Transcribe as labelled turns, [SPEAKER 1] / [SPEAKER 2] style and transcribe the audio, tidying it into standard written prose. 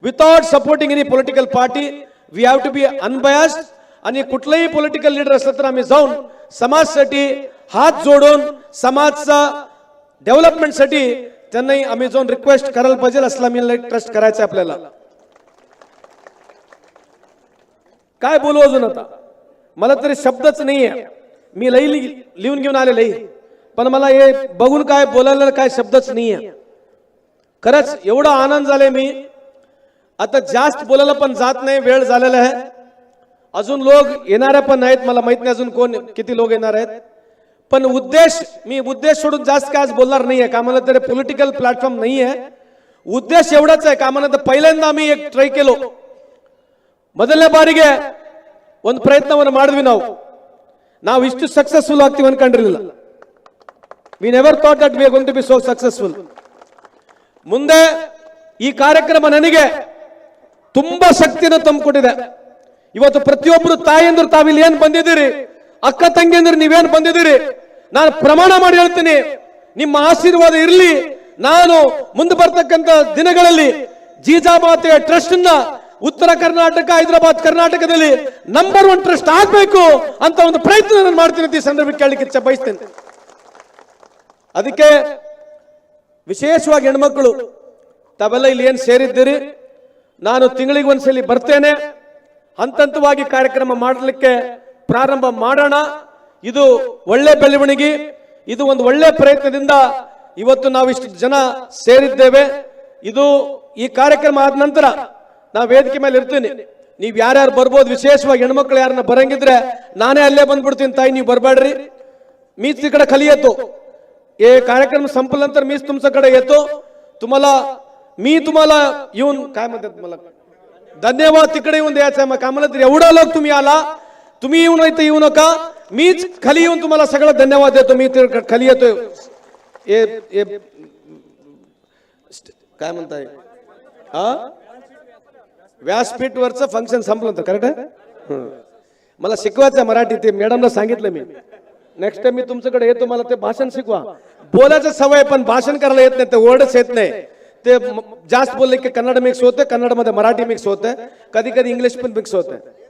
[SPEAKER 1] Without supporting any political party, we have to be unbiased. आणि कुठलाही political leader असलं तर आम्ही जाऊन समाजासाठी हात जोडून समाजचा डेव्हलपमेंटसाठी त्यांनाही आम्ही जाऊन रिक्वेस्ट करायला पाहिजे. इस्लामी ट्रस्ट करायचं आपल्याला. काय बोलू अजून आता, मला तरी शब्दच नाहीये. मी लिहून घेऊन आलेले पण मला हे बघून काय बोलायला काय शब्दच नाहीये. खरंच एवढा आनंद झालाय. मी आता जास्त बोलायला पण जात नाही, वेळ झालेला आहे. अजून लोक येणारे पण नाहीत, मला माहित नाही अजून कोण किती लोक येणार आहेत. पण मी उद्देश सोडून जास्त काय आज बोलणार नाहीये. का मला तरी पॉलिटिकल प्लॅटफॉर्म नाहीये. उद्देश एवढाच आहे का मला पहिल्यांदा आम्ही एक ಟ್ರೈ केलो. ಮೊದಲನೇ ಬಾರಿಗೆ ಒಂದು ಪ್ರಯತ್ನವನ್ನು ಮಾಡಿದ್ವಿ. ನಾವು ಇಷ್ಟು ಸಕ್ಸಸ್ಫುಲ್ ಆಗ್ತೀವಿ ಅನ್ಕೊಂಡಿರಲಿಲ್ಲ. We never thought that we are going to be so successful. ಮುಂದೆ ಈ ಕಾರ್ಯಕ್ರಮ ನನಗೆ ತುಂಬಾ ಶಕ್ತಿಯನ್ನು ತಂದುಕೊಟ್ಟಿದೆ. ಇವತ್ತು ಪ್ರತಿಯೊಬ್ಬರು ತಾಯಂದ್ರು ತಾವಿಲ್ಲಿ ಏನು ಬಂದಿದ್ದೀರಿ, ಅಕ್ಕ ತಂಗಿಯಂದ್ರು ನೀವೇನು ಬಂದಿದ್ದೀರಿ, ನಾನು ಪ್ರಮಾಣ ಮಾಡಿ ಹೇಳ್ತೀನಿ ನಿಮ್ಮ ಆಶೀರ್ವಾದ ಇರಲಿ. ನಾನು ಮುಂದೆ ಬರ್ತಕ್ಕಂಥ ದಿನಗಳಲ್ಲಿ ಜೀಜಾಮಾತೆಯ ಟ್ರಸ್ಟ್ ನ ಉತ್ತರ ಕರ್ನಾಟಕ, ಹೈದರಾಬಾದ್ ಕರ್ನಾಟಕದಲ್ಲಿ ನಂಬರ್ 1 ಟ್ರಸ್ಟ್ ಆಗಬೇಕು ಅಂತ ಒಂದು ಪ್ರಯತ್ನ ನಾನು ಮಾಡ್ತೀನಿ ಅಂತ ಈ ಸಂದರ್ಭಕ್ಕೆ ಹೇಳಲಿಕ್ಕೆ ಬಯಸ್ತೇನೆ. ಅದಕ್ಕೆ ವಿಶೇಷವಾಗಿ ಹೆಣ್ಮಕ್ಳು ತಾವೆಲ್ಲ ಇಲ್ಲಿ ಏನು ಸೇರಿದ್ದೀರಿ, ನಾನು ತಿಂಗಳಿಗೆ ಒಂದ್ಸಲಿ ಬರ್ತೇನೆ. ಹಂತವಾಗಿ ಕಾರ್ಯಕ್ರಮ ಮಾಡಲಿಕ್ಕೆ ಪ್ರಾರಂಭ ಮಾಡೋಣ. ಇದು ಒಳ್ಳೆ ಬೆಳವಣಿಗೆ, ಇದು ಒಂದು ಒಳ್ಳೆ ಪ್ರಯತ್ನದಿಂದ ಇವತ್ತು ನಾವು ಇಷ್ಟು ಜನ ಸೇರಿದ್ದೇವೆ. ಇದು ಈ ಕಾರ್ಯಕ್ರಮ ಆದ ನಂತರ ನಾವು ವೇದಿಕೆ ಮೇಲೆ ಇರ್ತೀನಿ. ನೀವು ಯಾರ್ಯಾರು ಬರ್ಬೋದು, ವಿಶೇಷವಾಗಿ ಹೆಣ್ಮಕ್ಳು ಯಾರನ್ನ ಬರಂಗಿದ್ರೆ ನಾನೇ ಅಲ್ಲೇ ಬಂದ್ಬಿಡ್ತೀನಿ. ತಾಯಿ ನೀವು बरबाड्री. मीच तिकडे खाली येतो. हे कार्यक्रम संपल्यानंतर मीच तुमच्याकडे येतो. मी तुम्हाला येऊन काय म्हणतात, मला धन्यवाद तिकडे येऊन द्यायचं आहे. मग काय म्हणत एवढा लोक तुम्ही आला, तुम्ही येऊ नका, मीच खाली येऊन तुम्हाला सगळं धन्यवाद देतो. मी खाली येतोय. काय म्हणताय, व्यासपीठ वरचं फंक्शन संपलं तर करेक्ट आहे. मला शिकवायचं मराठी, ते मॅडमला सांगितलं मी. नेक्स्ट टाइम मी तुमच्याकडे येतो, मला ते भाषण शिकवा. बोलायचं सवय पण भाषण करायला येत नाही, ते वर्डच येत नाही. ते जास्त बोलले की कन्नड मिक्स होते, कन्नड मध्ये मराठी मिक्स होते, कधी कधी इंग्लिश पण मिक्स होते.